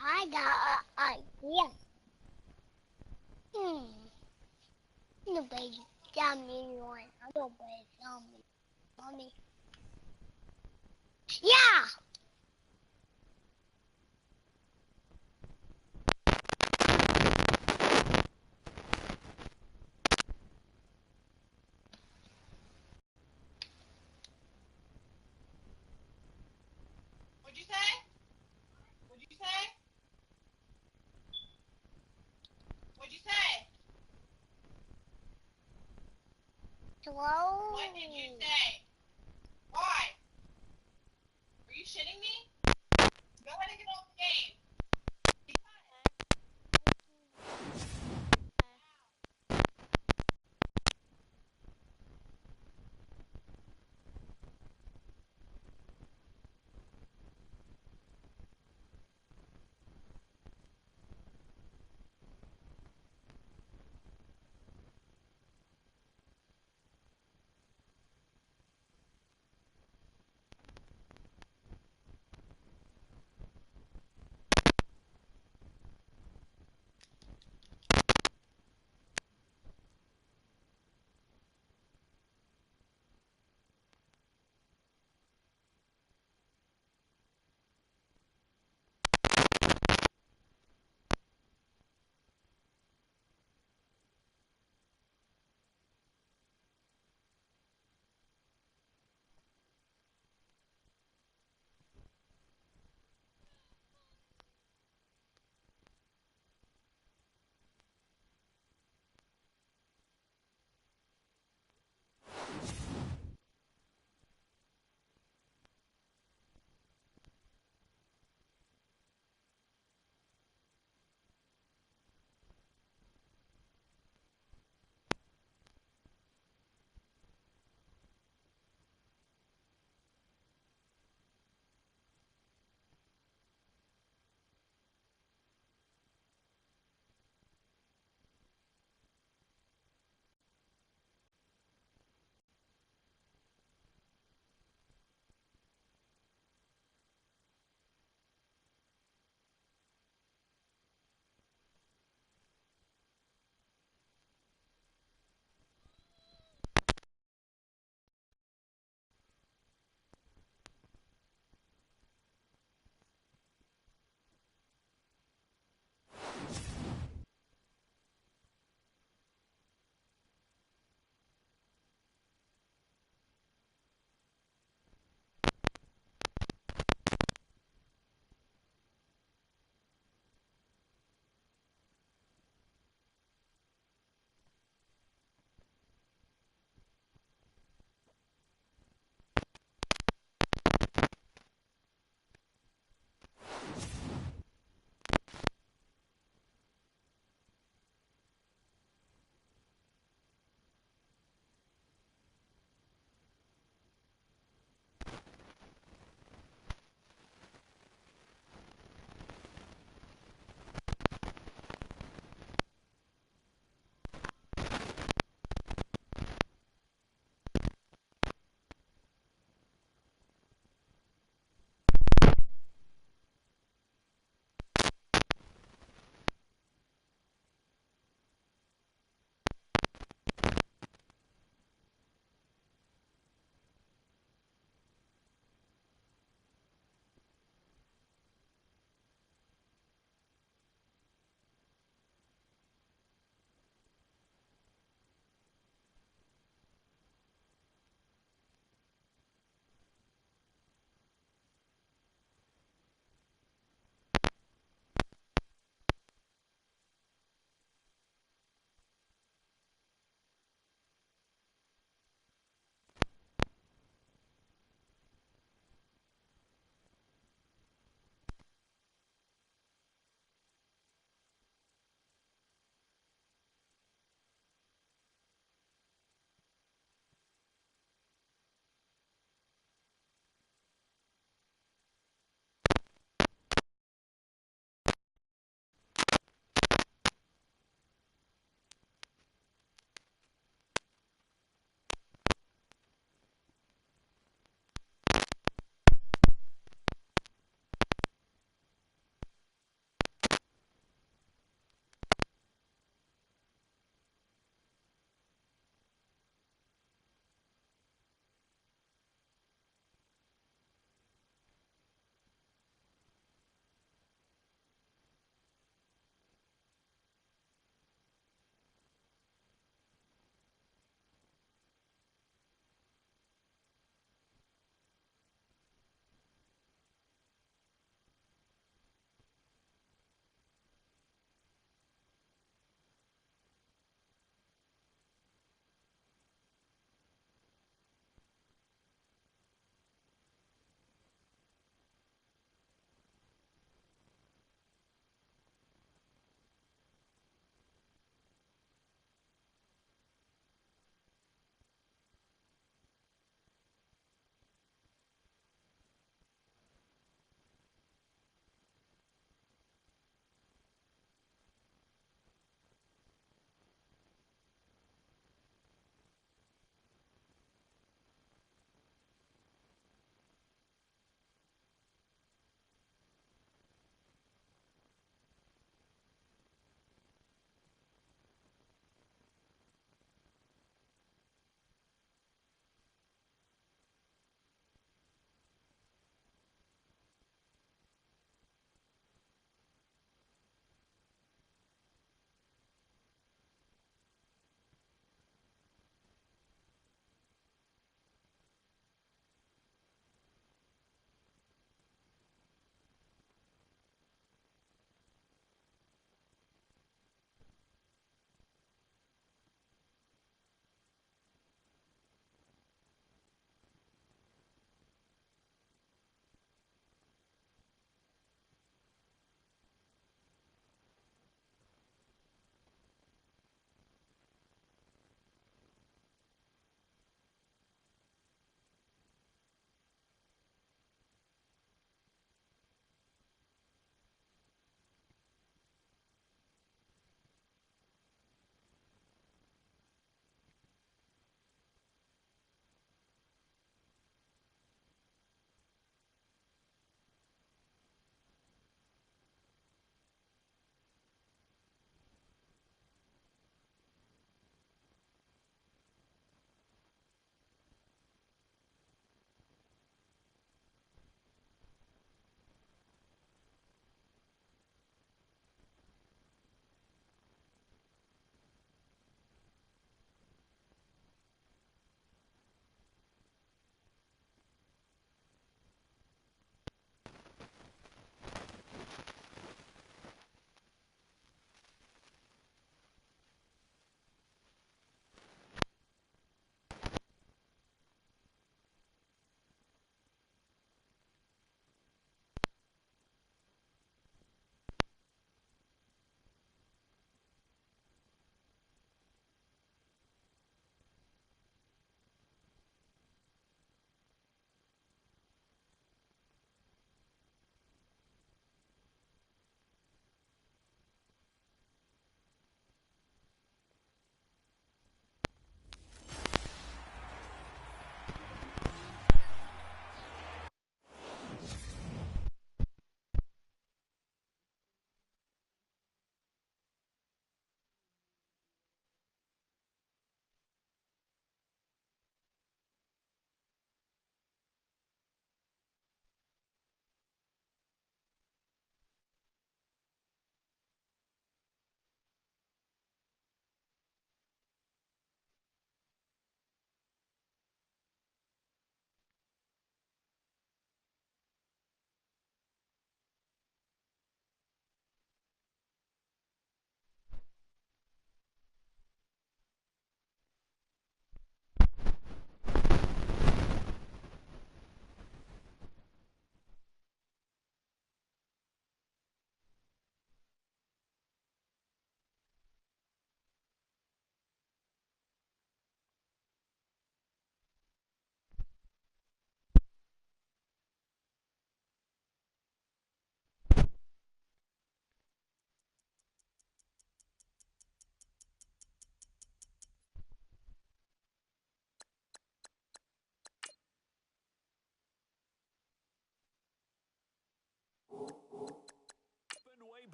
I got an idea. Hmm. Nobody tell me one. Nobody tell me. Mommy. Yeah. What'd you say? What'd you say? What'd you say? Hello. What did you say? Why? Are you shitting me? Go ahead and get off the game.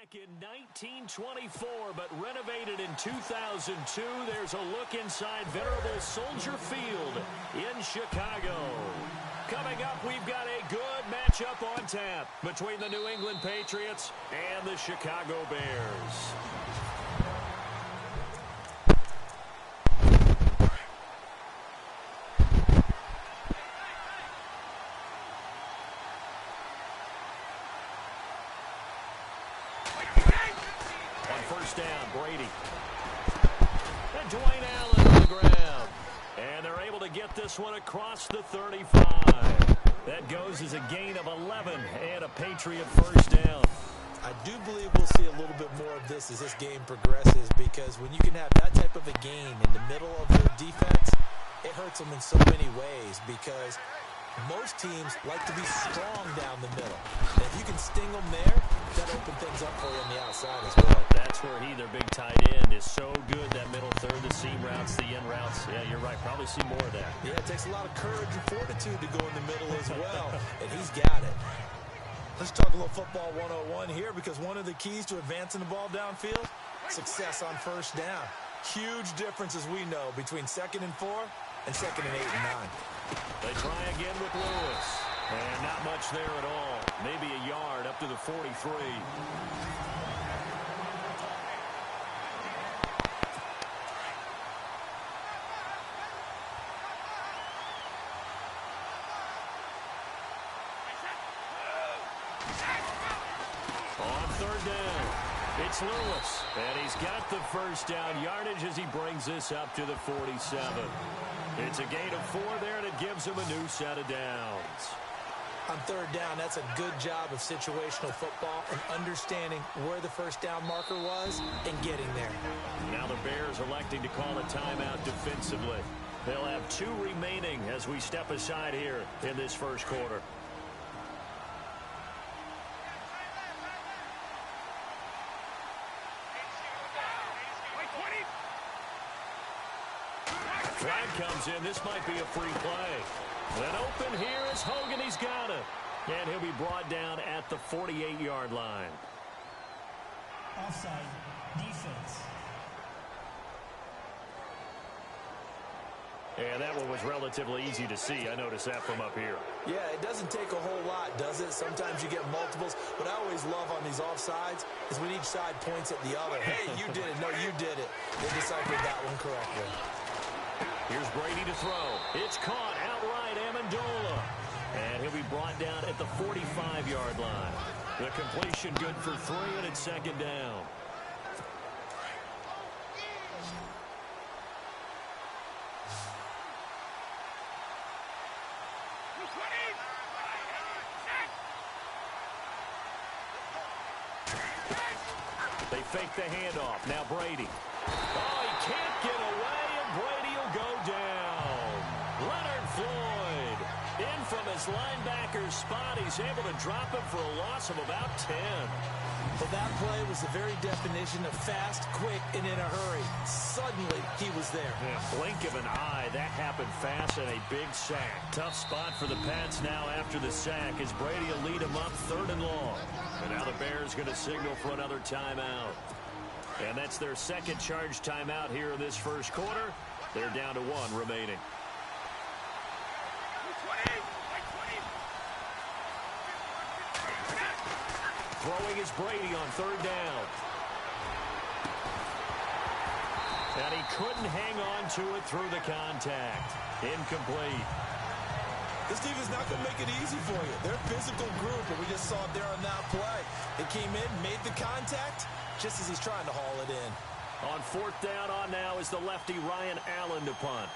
back in 1924, but renovated in 2002. There's a look inside venerable Soldier Field in Chicago. Coming up, we've got a good matchup on tap between the New England Patriots and the Chicago Bears. Down, Brady. And Dwayne Allen on the grab. And they're able to get this one across the 35. That goes as a gain of 11 and a Patriot first down. I do believe we'll see a little bit more of this as this game progresses, because when you can have that type of a gain in the middle of their defense, it hurts them in so many ways, because most teams like to be strong down the middle. And if you can sting them there, that opens things up for you on the outside as well. That's where he, their big tight end, is so good. That middle third, the seam routes, the in routes. Yeah, you're right. Probably see more of that. Yeah, it takes a lot of courage and fortitude to go in the middle as well. And he's got it. Let's talk a little football 101 here, because one of the keys to advancing the ball downfield, success on first down. Huge difference, as we know, between 2nd and 4 and 2nd and 8 and 9. They try again with Lewis. And not much there at all. Maybe a yard up to the 43. On 3rd down, it's Lewis. And he's got the first down yardage as he brings this up to the 47. It's a gain of 4 there, and it gives him a new set of downs. On 3rd down, that's a good job of situational football and understanding where the first down marker was and getting there. Now the Bears electing to call a timeout defensively. They'll have 2 remaining as we step aside here in this first quarter. Flag comes in. This might be a free play. Then open here is Hogan. He's got it. And he'll be brought down at the 48-yard line. Offside, defense. And that one was relatively easy to see. I noticed that from up here. Yeah, it doesn't take a whole lot, does it? Sometimes you get multiples. What I always love on these offsides is when each side points at the other. Hey, you did it. No, you did it. They deciphered that one correctly. Here's Brady to throw. It's caught outright, Amendola. And he'll be brought down at the 45-yard line. The completion good for 3, and it's 2nd down. They fake the handoff. Now Brady. Oh, he can't get away, and Brady will go down. Leonard Floyd in from his linebacker's spot. He's able to drop him for a loss of about 10. Well, that play was the very definition of fast, quick, and in a hurry. Suddenly, he was there. Yeah, blink of an eye. That happened fast, and a big sack. Tough spot for the Pats now after the sack as Brady will lead them up 3rd and long. And now the Bears going to signal for another timeout. And that's their 2nd charge timeout here in this first quarter. They're down to 1 remaining. Throwing is Brady on 3rd down. And he couldn't hang on to it through the contact. Incomplete. This defense is not going to make it easy for you. They're a physical group, and we just saw it there on that play. They came in, made the contact, just as he's trying to haul it in. On 4th down on now is the lefty Ryan Allen to punt.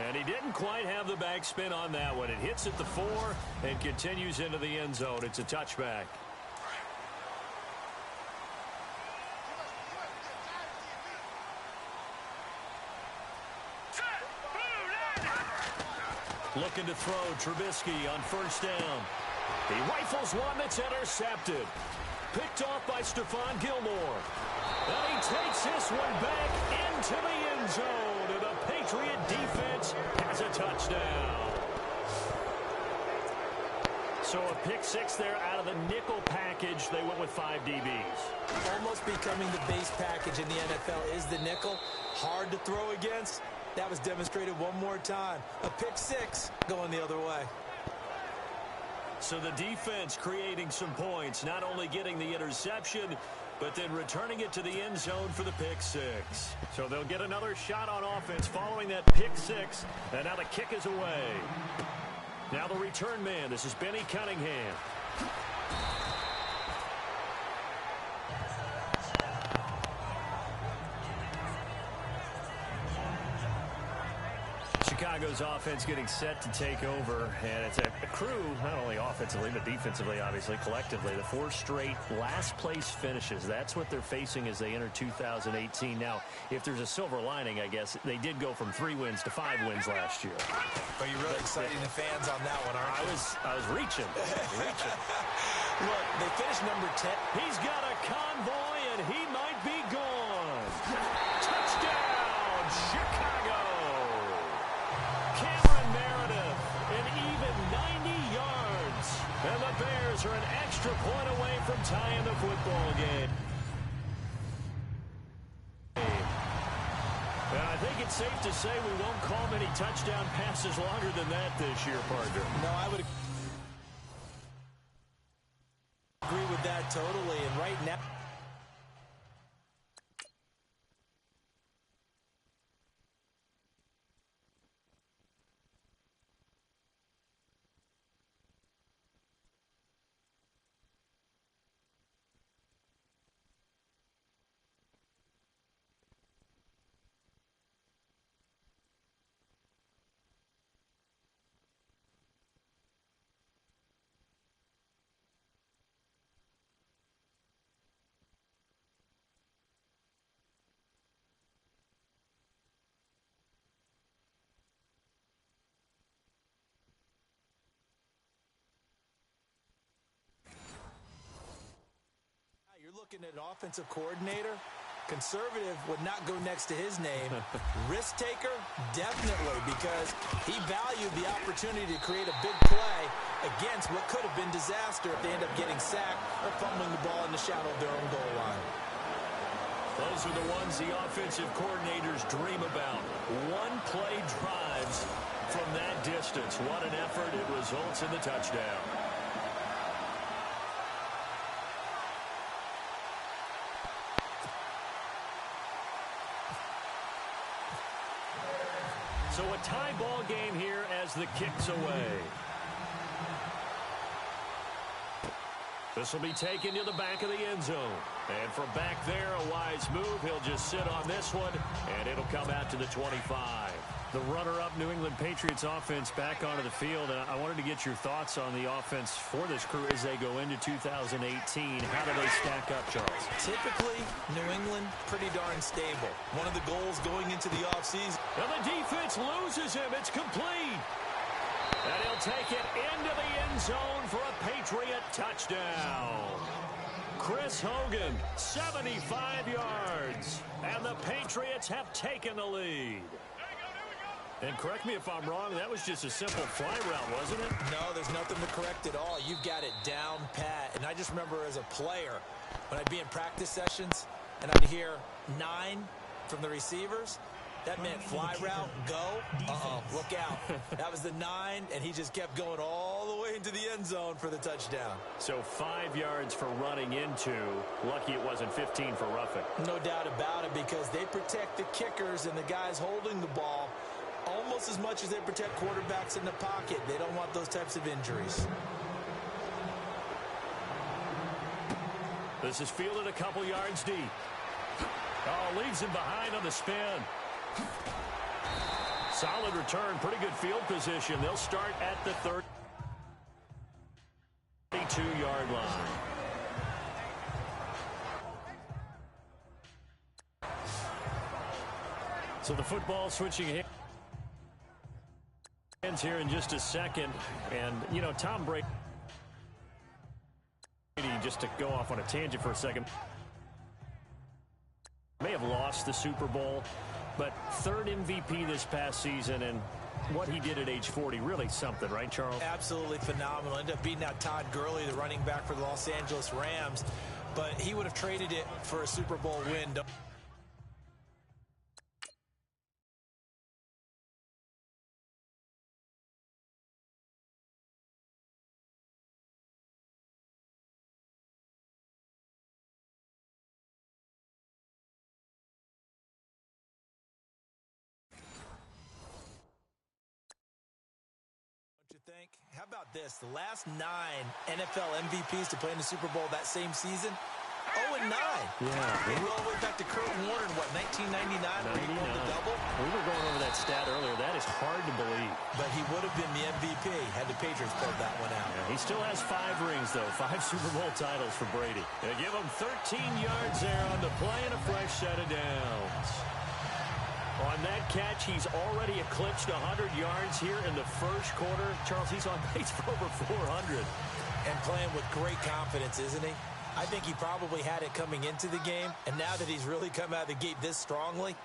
And he didn't quite have the backspin on that one. It hits at the 4 and continues into the end zone. It's a touchback. Looking to throw, Trubisky on 1st down. He rifles one that's intercepted. picked off by Stephon Gilmore. And he takes this one back into the end zone. And the Patriot defense has a touchdown. So a pick six there out of the nickel package. They went with 5 DBs. Almost becoming the base package in the NFL is the nickel. Hard to throw against. That was demonstrated one more time. A pick six going the other way. So the defense creating some points, not only getting the interception, but then returning it to the end zone for the pick six. So they'll get another shot on offense following that pick six, and now the kick is away. Now the return man, this is Benny Cunningham. Chicago's offense getting set to take over, and it's a crew, not only offensively, but defensively, obviously, collectively. The 4 straight last-place finishes. That's what they're facing as they enter 2018. Now, if there's a silver lining, I guess, they did go from 3 wins to 5 wins last year. But you're really exciting the fans on that one, aren't you? I was reaching. Look, they finished number 10. He's got a convoy, and he might be gone. Touchdown, Chicago. Cameron Meredith, an even 90 yards. And the Bears are an extra point away from tying the football game. And I think it's safe to say we won't call many touchdown passes longer than that this year, partner. No, I would agree with that totally. And right now, looking at an offensive coordinator, conservative would not go next to his name. Risk taker, definitely, because he valued the opportunity to create a big play against what could have been disaster if they end up getting sacked or fumbling the ball in the shadow of their own goal line. Those are the ones the offensive coordinators dream about. One-play drives from that distance. What an effort. It results in the touchdown. So a tie ball game here as the kick's away. This will be taken to the back of the end zone. And from back there, a wise move. He'll just sit on this one, and it'll come out to the 25. The runner-up New England Patriots offense back onto the field. And I wanted to get your thoughts on the offense for this crew as they go into 2018. How do they stack up, Charles? Typically, New England, pretty darn stable. One of the goals going into the offseason. And the defense loses him. It's complete. And he'll take it into the end zone for a Patriot touchdown. Chris Hogan, 75 yards. And the Patriots have taken the lead. And correct me if I'm wrong, that was just a simple fly route, wasn't it? No, there's nothing to correct at all. You've got it down pat. And I just remember as a player, when I'd be in practice sessions, and I'd hear 9 from the receivers, that meant fly route, go, look out. That was the 9, and he just kept going all the way into the end zone for the touchdown. So 5 yards for running into. Lucky it wasn't 15 for roughing. No doubt about it, because they protect the kickers and the guys holding the ball almost as much as they protect quarterbacks in the pocket. They don't want those types of injuries. This is fielded a couple yards deep. Oh, leaves him behind on the spin. Solid return, pretty good field position. They'll start at the 32-yard line. So the football switching hands here in just a second. And, you know, Tom Brady Just to go off on a tangent for a second, may have lost the Super Bowl, but third MVP this past season, and what he did at age 40, really something, right, Charles? Absolutely phenomenal. Ended up beating out Todd Gurley, the running back for the Los Angeles Rams, but he would have traded it for a Super Bowl win. Think? How about this? The last 9 NFL MVPs to play in the Super Bowl that same season, 0-9. Yeah. They go all the way back to Kurt Warner in, what, 1999 where he won the double? We were going over that stat earlier. That is hard to believe. But he would have been the MVP had the Patriots pulled that one out. Yeah, he still has 5 rings, though. 5 Super Bowl titles for Brady. They give him 13 yards there on the play and a fresh set of downs. On that catch, he's already eclipsed 100 yards here in the first quarter. Charles, he's on pace for over 400. And playing with great confidence, isn't he? I think he probably had it coming into the game, and now that he's really come out of the gate this strongly,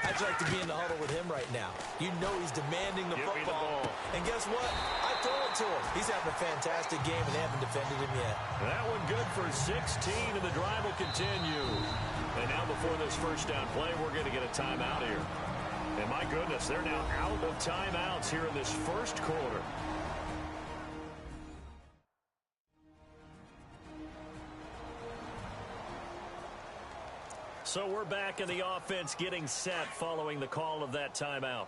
I'd like to be in the huddle with him right now. You know he's demanding the football. And guess what? I throw it to him. He's having a fantastic game, and they haven't defended him yet. That one good for 16, and the drive will continue. And now before this first down play, we're going to get a timeout here. And my goodness, they're now out of timeouts here in this first quarter. So we're back in the offense getting set following the call of that timeout.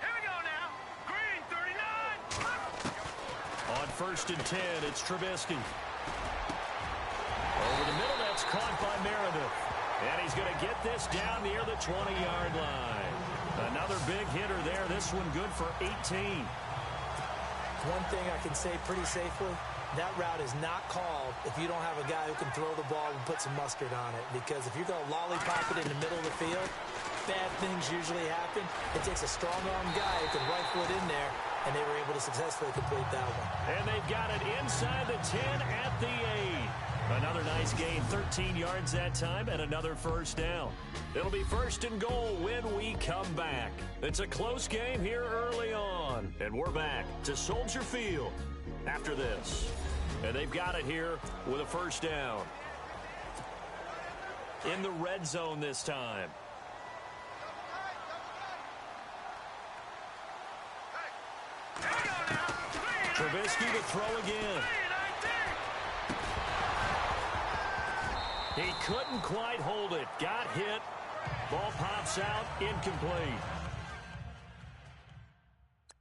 Here we go now. Green 39. On 1st and 10, it's Trubisky. Over the middle, that's caught by Meredith. And he's going to get this down near the 20-yard line. Another big hitter there. This one good for 18. One thing I can say pretty safely, that route is not called if you don't have a guy who can throw the ball and put some mustard on it. Because if you're going to lollipop it in the middle of the field, bad things usually happen. It takes a strong-arm guy who can rifle it in there, and they were able to successfully complete that one. And they've got it inside the 10 at the 8. Another nice gain, 13 yards that time, and another first down. It'll be 1st and goal when we come back. It's a close game here early on, and we're back to Soldier Field after this. And they've got it here with a first down. In the red zone this time. Trubisky to throw again. He couldn't quite hold it. Got hit. Ball pops out. Incomplete.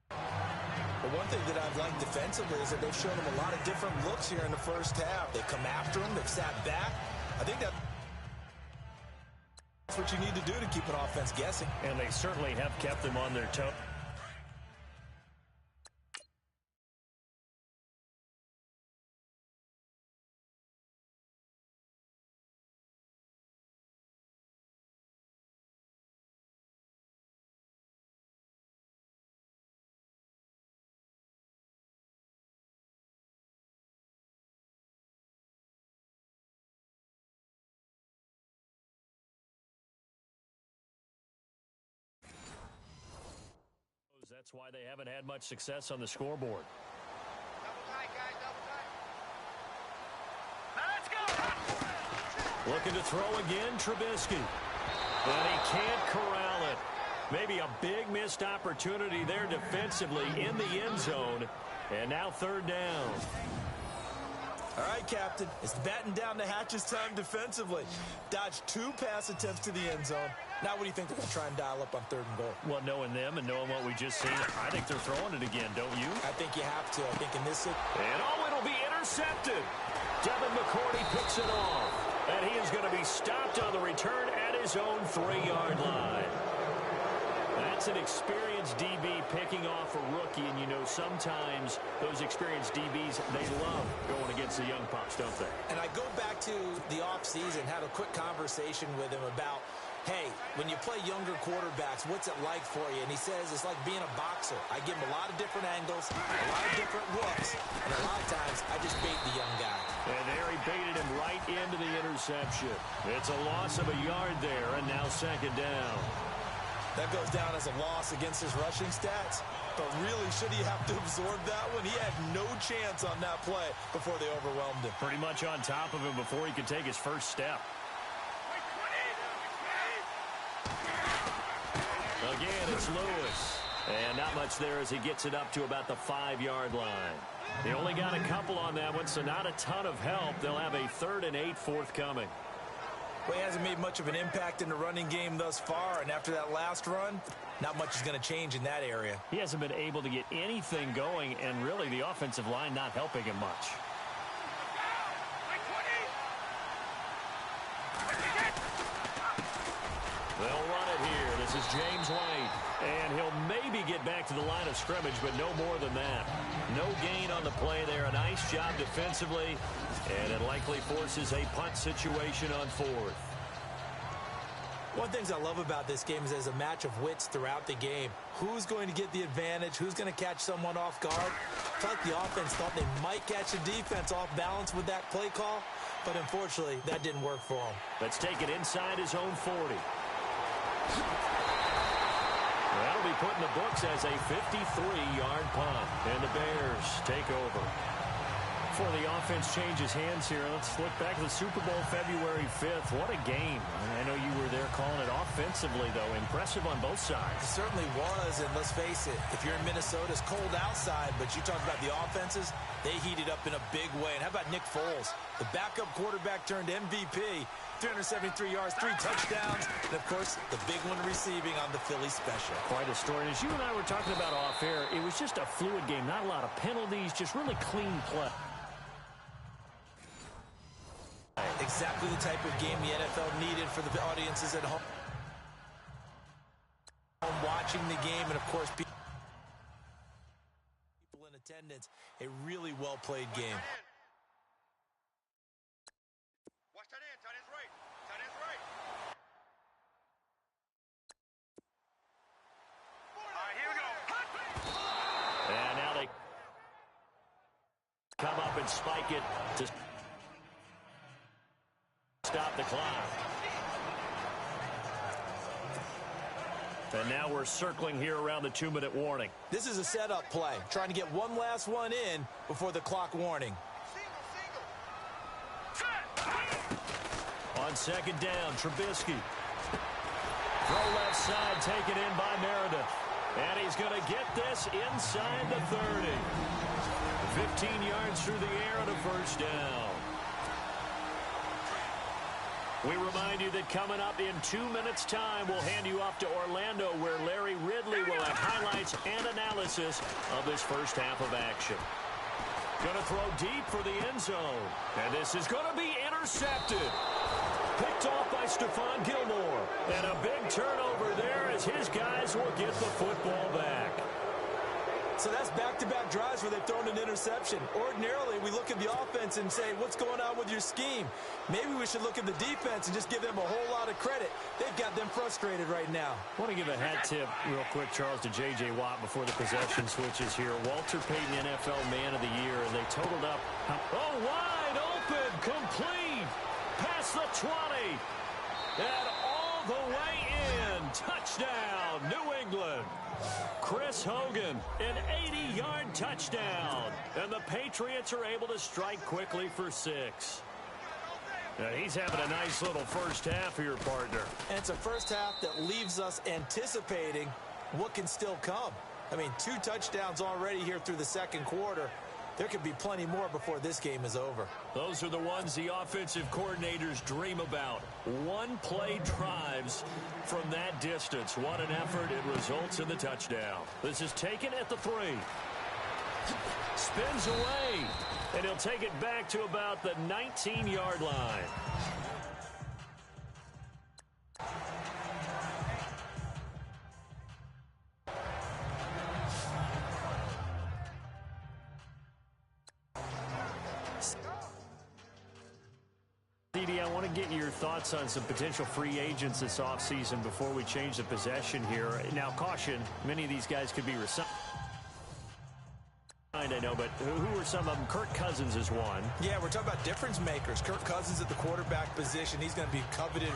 The one thing that I've liked defensively is that they've shown him a lot of different looks here in the first half. They've come after him. They've sat back. I think that's what you need to do to keep an offense guessing. And they certainly have kept them on their toes. That's why they haven't had much success on the scoreboard. Double tight, guys, double tight. Now let's go. Looking to throw again, Trubisky. And he can't corral it. Maybe a big missed opportunity there defensively in the end zone. And now 3rd down. All right, Captain. It's batten down the hatches time defensively. Dodged 2 pass attempts to the end zone. Now what do you think they're going to try and dial up on 3rd and goal? Well, knowing them and knowing what we just seen, I think they're throwing it again, don't you? I think you have to. I think in this... And it'll be intercepted. Devin McCourty picks it off. And he is going to be stopped on the return at his own 3-yard line. That's an experienced DB picking off a rookie, and you know sometimes those experienced DBs, they love going against the young pups, don't they? And I go back to the offseason, had a quick conversation with him about hey, when you play younger quarterbacks, what's it like for you? And he says it's like being a boxer. I give him a lot of different angles, a lot of different looks, and a lot of times I just bait the young guy. And there he baited him right into the interception. It's a loss of a yard there, and now second down. That goes down as a loss against his rushing stats. But really, should he have to absorb that one? He had no chance on that play before they overwhelmed him. Pretty much on top of him before he could take his first step. Again, it's Lewis. And not much there as he gets it up to about the 5-yard line. They only got a couple on that one, so not a ton of help. They'll have a 3rd and 8 forthcoming. Well, he hasn't made much of an impact in the running game thus far, and after that last run, not much is going to change in that area. He hasn't been able to get anything going, and really the offensive line not helping him much. They'll run it here. This is James White. And he'll maybe get back to the line of scrimmage, but no more than that. No gain on the play there. A nice job defensively. And it likely forces a punt situation on 4th. One of the things I love about this game is there's a match of wits throughout the game. Who's going to get the advantage? Who's going to catch someone off guard? I felt like the offense thought they might catch the defense off balance with that play call, but unfortunately, that didn't work for them. Let's take it inside his own 40. That'll be put in the books as a 53-yard punt. And the Bears take over. Before the offense changes hands here, let's look back at the Super Bowl February 5th. What a game. I know you were there calling it offensively, though. Impressive on both sides. It certainly was, and let's face it, if you're in Minnesota, it's cold outside, but you talk about the offenses, they heated up in a big way. And how about Nick Foles? The backup quarterback turned MVP. 373 yards, 3 touchdowns, and, of course, the big one receiving on the Philly special. Quite a story. And as you and I were talking about off air, it was just a fluid game. Not a lot of penalties, just really clean play. Exactly the type of game the NFL needed for the audiences at home. Watching the game, and, of course, people in attendance. A really well-played game. Watch that end. Tight end's right. Tight end's right. All right, here we go. And now they come up and spike it to stop the clock. And now we're circling here around the 2-minute warning. This is a setup play, trying to get one last one in before the clock warning. On second down, Trubisky. Throw left side, taken in by Meredith. And he's going to get this inside the 30. 15 yards through the air and a first down. We remind you that coming up in 2 minutes' time, we'll hand you off to Orlando, where Larry Ridley will have highlights and analysis of this first half of action. Going to throw deep for the end zone. And this is going to be intercepted. Picked off by Stephon Gilmore. And a big turnover there as his guys will get the football back. So that's back-to-back drives where they've thrown an interception. Ordinarily, we look at the offense and say, what's going on with your scheme? Maybe we should look at the defense and just give them a whole lot of credit. They've got them frustrated right now. I want to give a hat tip real quick, Charles, to J.J. Watt before the possession switches here. Walter Payton, NFL Man of the Year, and they totaled up. Oh, wide open, complete, past the 20, and all the way in. Touchdown, New England. Chris Hogan, an 80-yard touchdown. And the Patriots are able to strike quickly for 6. Now he's having a nice little first half here, partner. And it's a first half that leaves us anticipating what can still come. I mean, 2 touchdowns already here through the second quarter. There could be plenty more before this game is over. Those are the ones the offensive coordinators dream about. One-play drives from that distance. What an effort. It results in the touchdown. This is taken at the 3. Spins away. And he'll take it back to about the 19-yard line. I want to get your thoughts on some potential free agents this offseason before we change the possession here. Now, caution, many of these guys could be resigned. I know, but who are some of them? Kirk Cousins is one. Yeah, we're talking about difference makers. Kirk Cousins at the quarterback position. He's going to be coveted.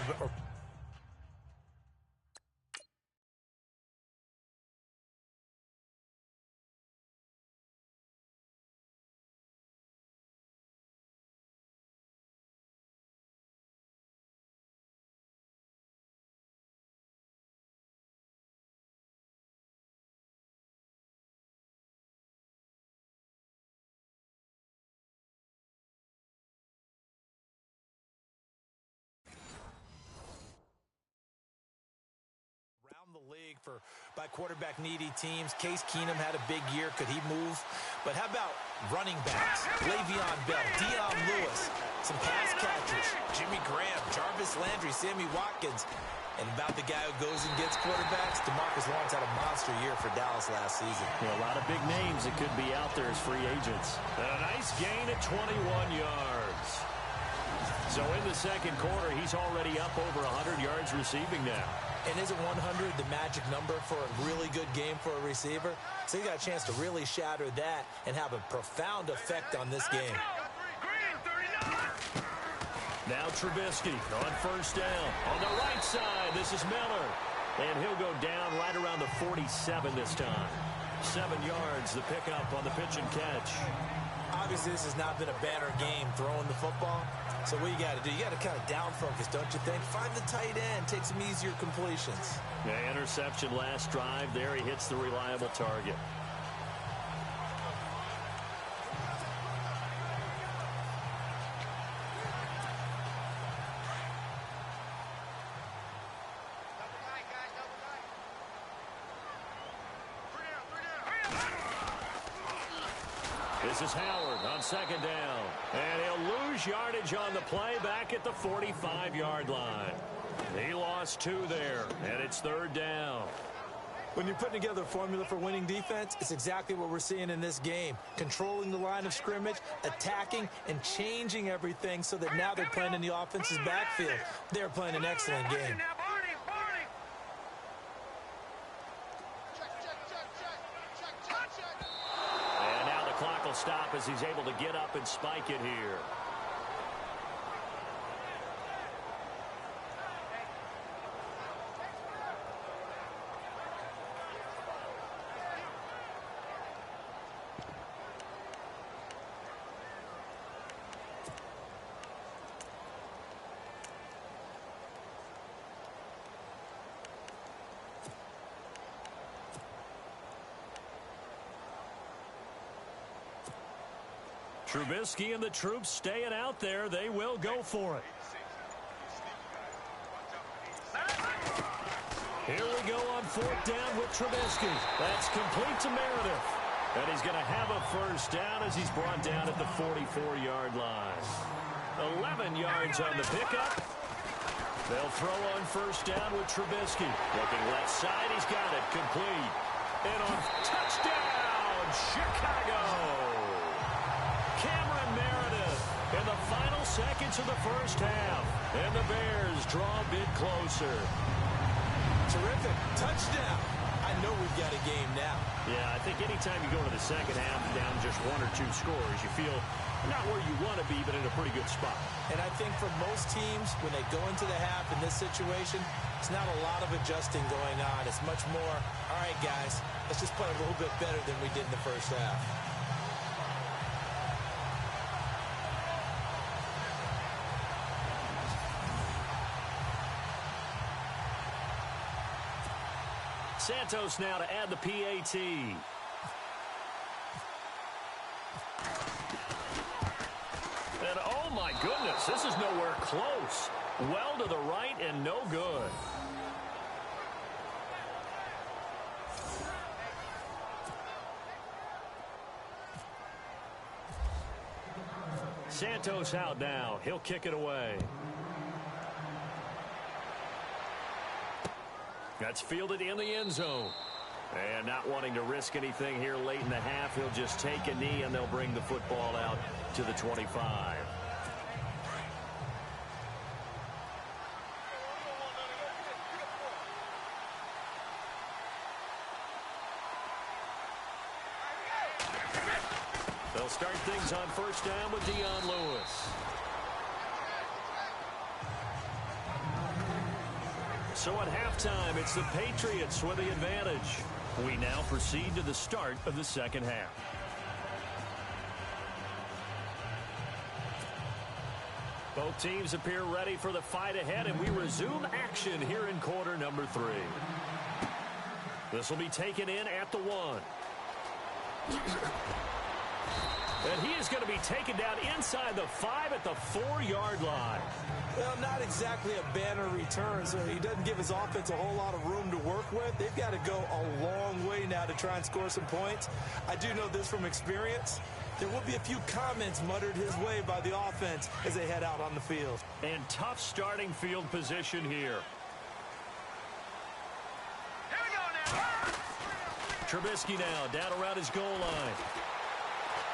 The league by quarterback needy teams. Case Keenum had a big year. Could he move? But how about running backs? Le'Veon Bell, Dion Lewis, some pass catchers, Jimmy Graham, Jarvis Landry, Sammy Watkins, and about the guy who goes and gets quarterbacks, DeMarcus Lawrence had a monster year for Dallas last season. Yeah, a lot of big names that could be out there as free agents. And a nice gain at 21 yards. So in the second quarter, he's already up over 100 yards receiving now. And isn't 100 the magic number for a really good game for a receiver? So he got a chance to really shatter that and have a profound effect on this game. Now Trubisky on first down. On the right side, this is Miller. And he'll go down right around the 47 this time. 7 yards, the pickup on the pitch and catch. Obviously, this has not been a banner game throwing the football. So what you got to do, you got to kind of down focus, don't you think? Find the tight end, take some easier completions. Yeah, interception last drive. There he hits the reliable target. This is Howard on second down. And he'll lose yardage on the play back at the 45-yard line. He lost 2 there, and it's third down. When you're putting together a formula for winning defense, it's exactly what we're seeing in this game. Controlling the line of scrimmage, attacking, and changing everything so that now they're playing in the offense's backfield. They're playing an excellent game. Clock will stop as he's able to get up and spike it here. Trubisky and the troops staying out there. They will go for it. Here we go on fourth down with Trubisky. That's complete to Meredith. And he's going to have a first down as he's brought down at the 44-yard line. 11 yards on the pickup. They'll throw on first down with Trubisky. Looking left side, he's got it. Complete. And on touchdown, Chicago. Cameron Meredith in the final seconds of the first half. And the Bears draw a bit closer. Terrific. Touchdown. I know we've got a game now. Yeah, I think anytime you go to the second half down just 1 or 2 scores, you feel not where you want to be, but in a pretty good spot. And I think for most teams, when they go into the half in this situation, it's not a lot of adjusting going on. It's much more, all right, guys, let's just play a little bit better than we did in the first half. Santos now to add the PAT. And oh my goodness, this is nowhere close. Well to the right and no good. Santos out now. He'll kick it away. That's fielded in the end zone. And not wanting to risk anything here late in the half, he'll just take a knee and they'll bring the football out to the 25. They'll start things on first down with Dion Lewis. So at halftime, it's the Patriots with the advantage. We now proceed to the start of the second half. Both teams appear ready for the fight ahead, and we resume action here in quarter number 3. This will be taken in at the 1. And he is going to be taken down inside the 5 at the 4-yard line. Well, not exactly a banner return, so he doesn't give his offense a whole lot of room to work with. They've got to go a long way now to try and score some points. I do know this from experience. There will be a few comments muttered his way by the offense as they head out on the field. And tough starting field position here. Here we go now. Trubisky now down around his goal line.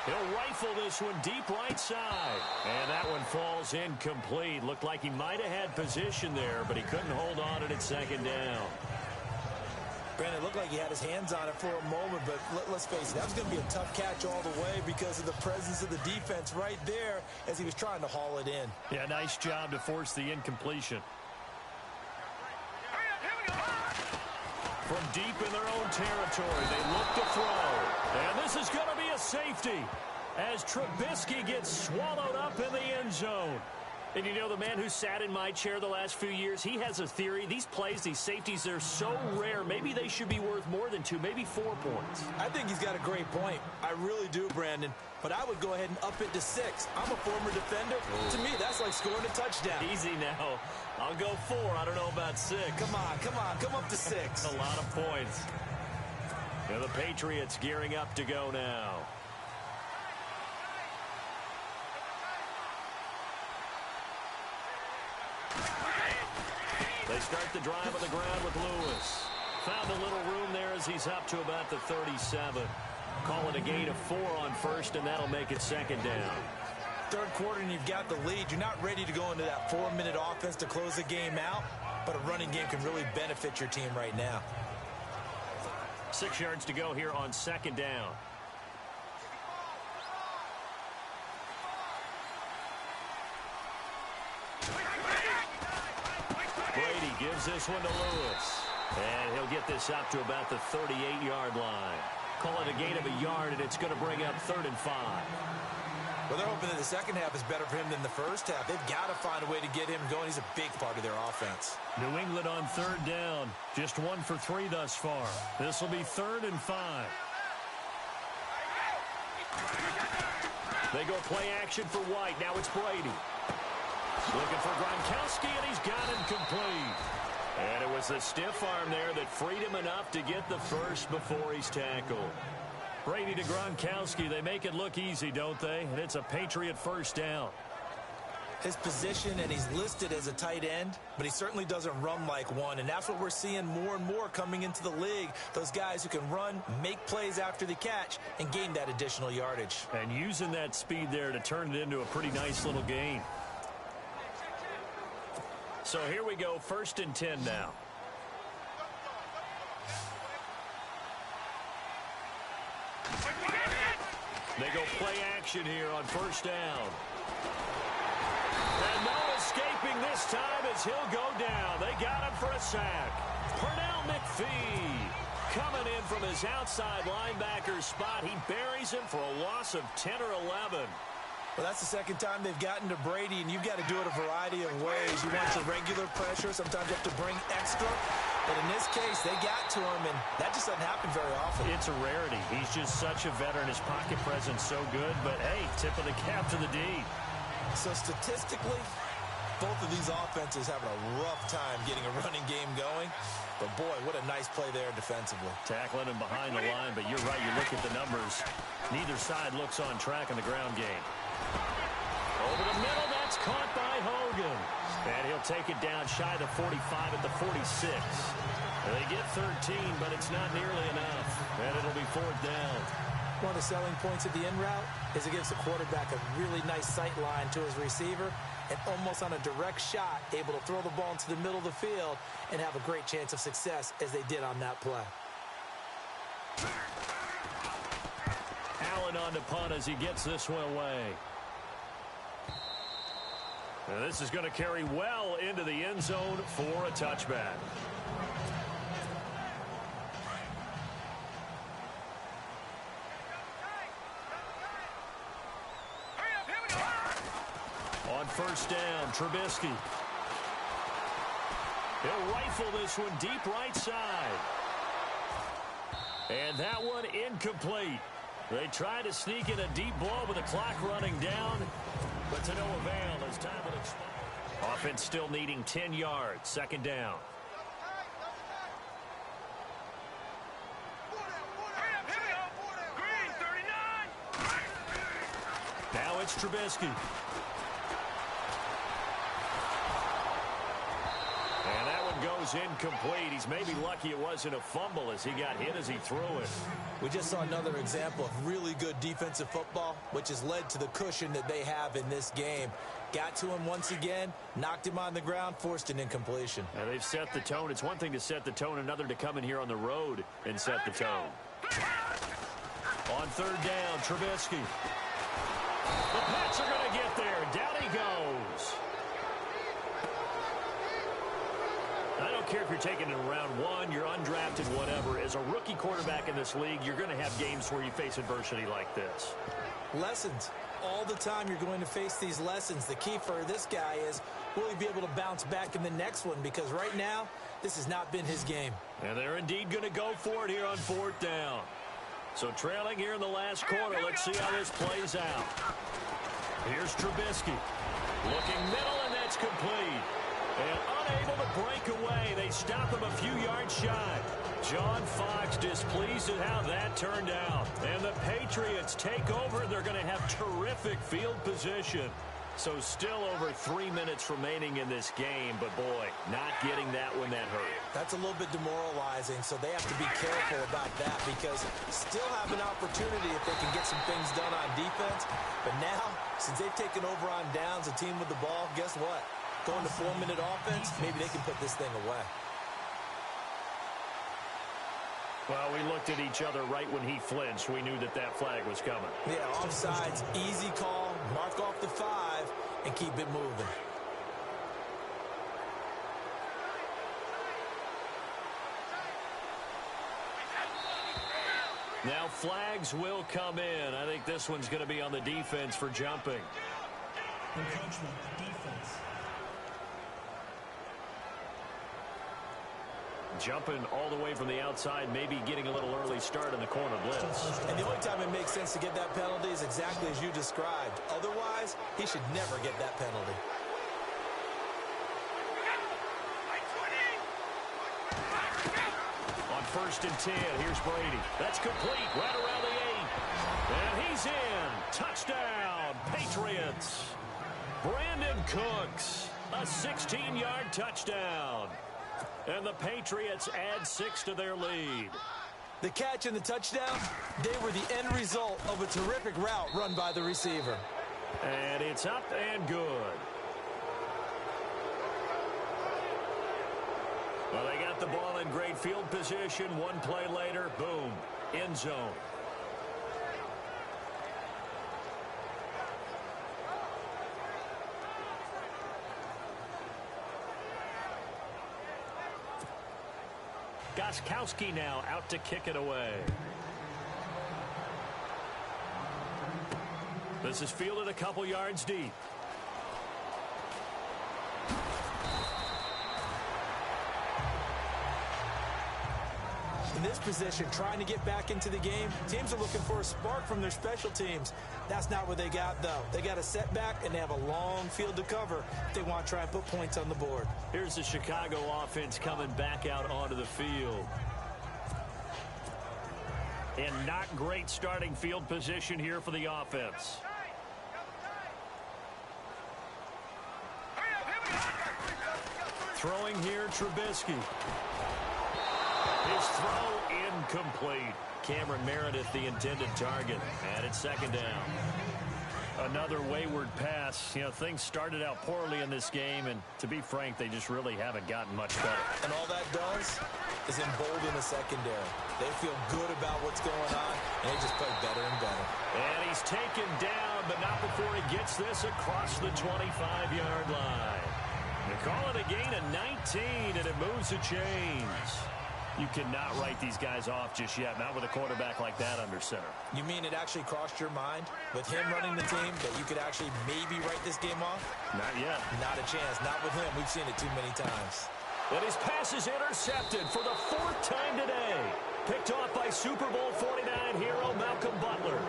He'll rifle this one deep right side. And that one falls incomplete. Looked like he might have had position there, but he couldn't hold on at second down. Brandon, it looked like he had his hands on it for a moment, but let's face it, that was going to be a tough catch all the way because of the presence of the defense right there as he was trying to haul it in. Yeah, nice job to force the incompletion. From deep in their own territory, they look to throw. And this is going to be a safety as Trubisky gets swallowed up in the end zone. And you know, the man who sat in my chair the last few years, he has a theory. These plays, these safeties, they're so rare. Maybe they should be worth more than 2, maybe 4 points. I think he's got a great point. I really do, Brandon. But I would go ahead and up it to 6. I'm a former defender. To me, that's like scoring a touchdown. Easy now. I'll go 4. I don't know about 6. Come on. Come up to 6. A lot of points. And the Patriots gearing up to go now. They start the drive on the ground with Lewis. Found a little room there as he's up to about the 37. Call it a gain of 4 on first, and that'll make it second down. Third quarter and you've got the lead. You're not ready to go into that 4-minute offense to close the game out, but a running game can really benefit your team right now. 6 yards to go here on second down. Brady gives this one to Lewis. And he'll get this up to about the 38-yard line. Call it a gain of a yard, and it's going to bring up 3rd and 5. Well, they're hoping that the second half is better for him than the first half. They've got to find a way to get him going. He's a big part of their offense. New England on 3rd down. Just 1 for 3 thus far. This will be 3rd and 5. They go play action for White. Now it's Brady. Looking for Gronkowski, and he's got him complete. And it was the stiff arm there that freed him enough to get the first before he's tackled. Brady to Gronkowski. They make it look easy, don't they? And it's a Patriot first down. His position, and he's listed as a tight end, but he certainly doesn't run like one, and that's what we're seeing more and more coming into the league. Those guys who can run, make plays after the catch, and gain that additional yardage. And using that speed there to turn it into a pretty nice little gain. So here we go, 1st and 10 now. They go play action here on 1st down. And no escaping this time as he'll go down. They got him for a sack. Pernell McPhee coming in from his outside linebacker spot. He buries him for a loss of 10 or 11. Well, that's the second time they've gotten to Brady, and you've got to do it a variety of ways. You want your regular pressure. Sometimes you have to bring extra. But in this case, they got to him, and that just doesn't happen very often. It's a rarity. He's just such a veteran. His pocket presence so good. But, hey, tip of the cap to the D. So statistically, both of these offenses having a rough time getting a running game going. But, boy, what a nice play there defensively. Tackling him behind the line, but you're right. You look at the numbers. Neither side looks on track in the ground game. Over the middle, that's caught by Hogan. And he'll take it down shy of the 45 at the 46. They get 13, but it's not nearly enough. And it'll be 4th down. One of the selling points of the in route is it gives the quarterback a really nice sight line to his receiver, and almost on a direct shot, able to throw the ball into the middle of the field and have a great chance of success as they did on that play. Allen on to punt as he gets this one away. And this is going to carry well into the end zone for a touchback. On first down, Trubisky. He'll rifle this one deep right side. And that one incomplete. They try to sneak in a deep ball with the clock running down, but to no avail as time will expire. Offense still needing 10 yards. Second down. Now it's Trubisky. And that one goes incomplete. He's maybe lucky it wasn't a fumble as he got hit as he threw it. We just saw another example of really good defensive football, which has led to the cushion that they have in this game. Got to him once again, knocked him on the ground, forced an incompletion. And they've set the tone. It's one thing to set the tone, another to come in here on the road and set the tone. On third down, Trubisky. The Pats are going to get there. Down he goes. I don't care if you're taking it in round one, you're undrafted, whatever. As a rookie quarterback in this league, you're going to have games where you face adversity like this. Lessons. All the time you're going to face these lessons. The key for this guy is, will he be able to bounce back in the next one? Because right now, this has not been his game. And they're indeed going to go for it here on fourth down. So trailing here in the last quarter, let's see how this plays out. Here's Trubisky. Looking middle, and that's complete. And unable to break away. They stop him a few yards shy. John Fox displeased at how that turned out. And the Patriots take over. They're going to have terrific field position. So still over 3 minutes remaining in this game. But, boy, not getting that one that hurt. That's a little bit demoralizing, so they have to be careful about that because still have an opportunity if they can get some things done on defense. But now, since they've taken over on downs, a team with the ball, guess what? Going to 4-minute offense, maybe they can put this thing away. Well, we looked at each other right when he flinched. We knew that that flag was coming. Yeah, offsides, easy call, mark off the 5, and keep it moving. Now flags will come in. I think this one's going to be on the defense for jumping. Encroachment, defense. Jumping all the way from the outside, maybe getting a little early start in the corner blitz. And the only time it makes sense to get that penalty is exactly as you described. Otherwise, he should never get that penalty. On first and 10, here's Brady. That's complete, right around the 8. And he's in. Touchdown, Patriots. Brandon Cooks, a 16-yard touchdown. And the Patriots add 6 to their lead. The catch and the touchdown, they were the end result of a terrific route run by the receiver. And it's up and good. Well, they got the ball in great field position. One play later, boom, end zone. Gostkowski now out to kick it away. This is fielded a couple yards deep. In this position, trying to get back into the game, teams are looking for a spark from their special teams. That's not what they got, though. They got a setback, and they have a long field to cover if they want to try and put points on the board. Here's the Chicago offense coming back out onto the field. And not great starting field position here for the offense. Throwing here, Trubisky. His throw incomplete. Cameron Meredith the intended target. And it's second down. Another wayward pass. You know, things started out poorly in this game, and to be frank, they just really haven't gotten much better. And all that does is embolden the secondary. They feel good about what's going on, and they just play better and better. And he's taken down, but not before he gets this across the 25-yard line. They call it a gain of 19, and it moves the chains. You cannot write these guys off just yet, not with a quarterback like that under center. You mean it actually crossed your mind with him running the team that you could actually maybe write this game off? Not yet. Not a chance. Not with him. We've seen it too many times. And his pass is intercepted for the 4th time today. Picked off by Super Bowl 49 hero Malcolm Butler.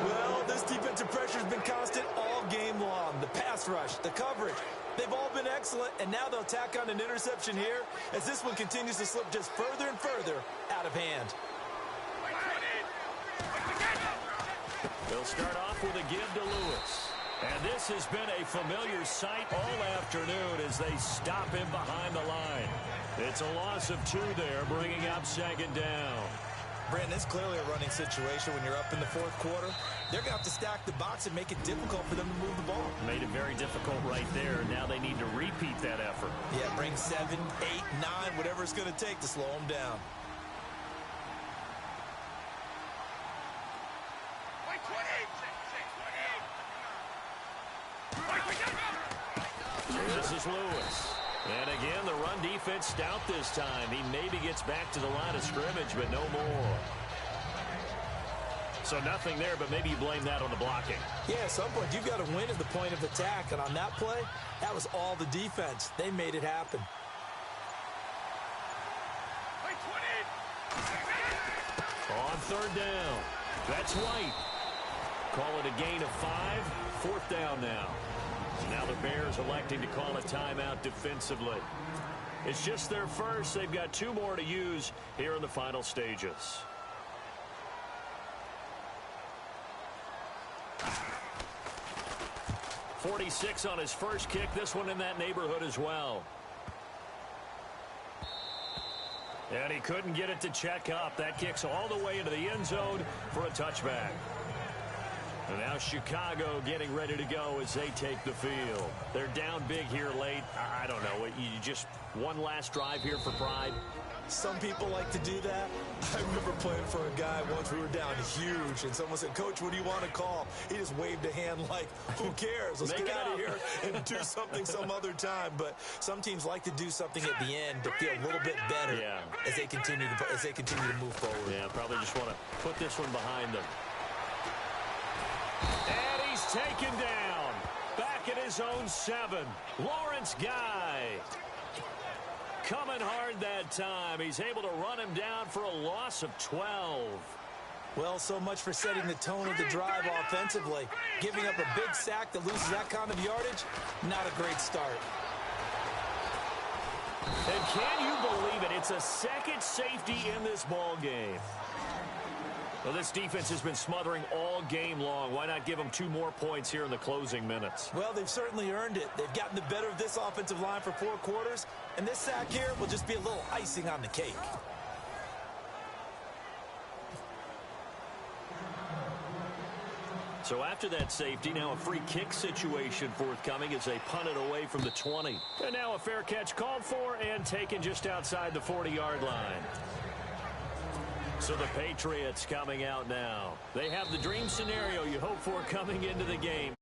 Well, this defensive pressure has been constant all game long. The pass rush, the coverage, they've all been excellent, and now they'll tack on an interception here as this one continues to slip just further and further out of hand. They'll start off with a give to Lewis. And this has been a familiar sight all afternoon as they stop him behind the line. It's a loss of 2 there, bringing up second down. Brandon, it's clearly a running situation when you're up in the 4th quarter. They're going to have to stack the box and make it difficult for them to move the ball. Made it very difficult right there. Now they need to repeat that effort. Yeah, bring 7, 8, 9, whatever it's going to take to slow them down. This is Lewis. And again, the run defense stout this time. He maybe gets back to the line of scrimmage, but no more. So nothing there, but maybe you blame that on the blocking. Yeah, at some point, you've got to win at the point of attack. And on that play, that was all the defense. They made it happen. On 3rd down. That's White. Call it a gain of 5. 4th down now. Now the Bears electing to call a timeout defensively. It's just their first. They've got 2 more to use here in the final stages. .46 on his first kick. This one in that neighborhood as well. And he couldn't get it to check up. That kicks all the way into the end zone for a touchback. And now Chicago getting ready to go as they take the field. They're down big here late. I don't know. You just one last drive here for pride. Some people like to do that. I remember playing for a guy once. We were down huge, and someone said, "Coach, what do you want to call?" He just waved a hand like, "Who cares? Let's get out of here and do something some other time." But some teams like to do something at the end to feel a little bit better as they continue to move forward. Yeah, probably just want to put this one behind them. And he's taken down. Back at his own 7. Lawrence Guy. Coming hard that time. He's able to run him down for a loss of 12. Well, so much for setting the tone of the drive offensively. Giving up a big sack that loses that kind of yardage, not a great start. And can you believe it? It's a second safety in this ball game. Well, this defense has been smothering all game long. Why not give them 2 more points here in the closing minutes? Well, they've certainly earned it. They've gotten the better of this offensive line for 4 quarters, and this sack here will just be a little icing on the cake. So after that safety, now a free kick situation forthcoming as they punt it away from the 20. And now a fair catch called for and taken just outside the 40-yard line. So the Patriots coming out now. They have the dream scenario you hope for coming into the game.